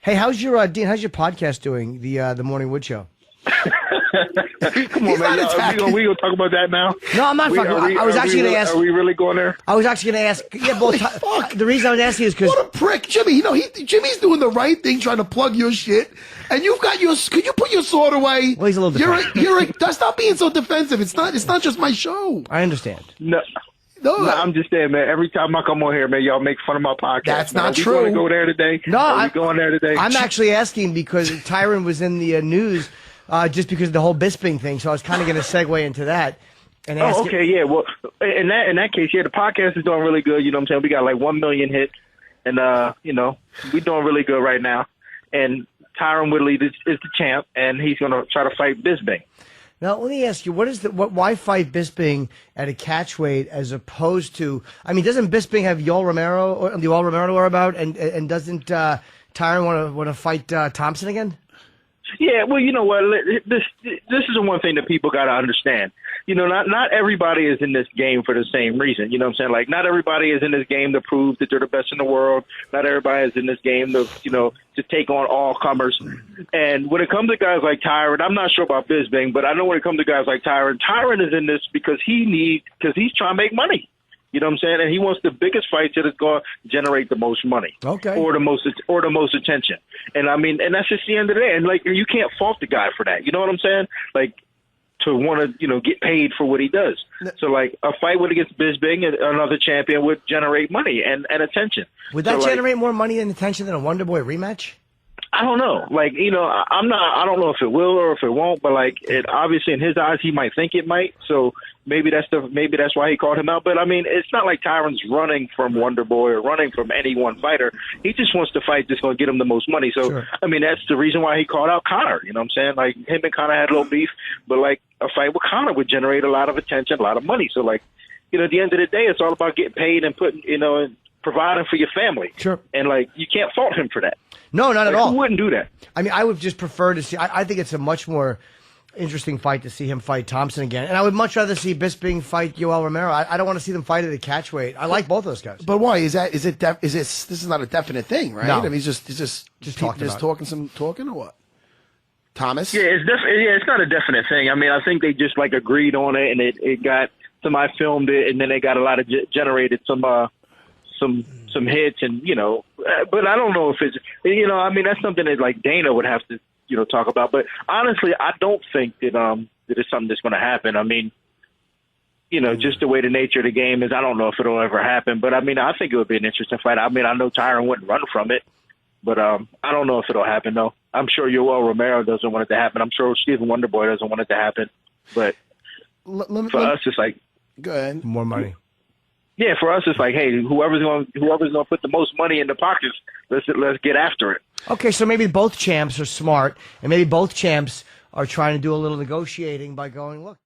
Hey, how's your Dean? How's your podcast doing? The Morning Wood Show. Come on, man. We gonna talk about that now? No, I'm not fucking. I was actually going to ask. Are we really going there? I was actually going to ask. Yeah, well, the reason I was asking is because what a prick, Jimmy. Jimmy's doing the right thing, trying to plug your shit, and you've got your. Could you put your sword away? Well, he's a little defensive. Stop being so defensive. It's not just my show. I understand. No, I'm just saying, man. Every time I come on here, man, y'all make fun of my podcast. That's man. not true. Are we going to go there today? No, are we going there today? I'm actually asking because Tyron was in the news just because of the whole Bisping thing. So I was kind of going to segue into that. And yeah. Well, in that case, yeah, the podcast is doing really good. You know what I'm saying? We got like 1 million hits, and we're doing really good right now. And Tyron Woodley is the champ, and he's going to try to fight Bisping. Now, let me ask you, why fight Bisping at a catch weight as opposed to, I mean, doesn't Bisping have Yoel Romero, or the Yoel Romero to worry about, and doesn't Tyron want to fight Thompson again? Yeah, well, you know what, this is the one thing that people got to understand. You know, not everybody is in this game for the same reason. You know what I'm saying? Like, not everybody is in this game to prove that they're the best in the world. Not everybody is in this game to take on all comers. And when it comes to guys like Tyron, I'm not sure about Bisping, but I know when it comes to guys like Tyron is in this because he's trying to make money. You know what I'm saying? And he wants the biggest fights that is going to generate the most money, okay, or the most attention. And I mean, and that's just the end of the day. And like, you can't fault the guy for that. You know what I'm saying? Like, to want to get paid for what he does. So like, a fight against Bisping, another champion, would generate money and attention. Would that generate more money and attention than a Wonder Boy rematch? I don't know. Like, I don't know if it will or if it won't, but like, it obviously in his eyes, he might think it might. So maybe that's why he called him out. But I mean, it's not like Tyron's running from Wonder Boy or running from any one fighter. He just wants to fight that's going to get him the most money. So, sure. I mean, that's the reason why he called out Conor. You know what I'm saying? Like, him and Conor had a little beef, but like, a fight with Conor would generate a lot of attention, a lot of money. So like, at the end of the day, it's all about getting paid and putting, and providing for your family. Sure. And like, you can't fault him for that. No, not at all. Who wouldn't do that? I mean, I would just prefer to see. I think it's a much more interesting fight to see him fight Thompson again, and I would much rather see Bisping fight Yoel Romero. I don't want to see them fight at a catch weight. I like both those guys. But why is that? This is not a definite thing, right? No. I mean, he's just talking or what? Thomas? Yeah, it's not a definite thing. I mean, I think they just like agreed on it, and it got somebody filmed it, and then they got a lot of generated some hits, and but I don't know if it's I mean, that's something that like Dana would have to talk about. But honestly, I don't think that that it's something that's going to happen. I mean, just the way the nature of the game is, I don't know if it'll ever happen. But I mean, I think it would be an interesting fight. I mean, I know Tyron wouldn't run from it, but I don't know if it'll happen though. I'm sure Yoel Romero doesn't want it to happen. I'm sure Stephen Wonderboy doesn't want it to happen. But for us, it's like, go ahead, more money. Yeah, for us, it's like, hey, whoever's going to put the most money in the pockets, let's get after it. Okay, so maybe both champs are smart, and maybe both champs are trying to do a little negotiating by going, look.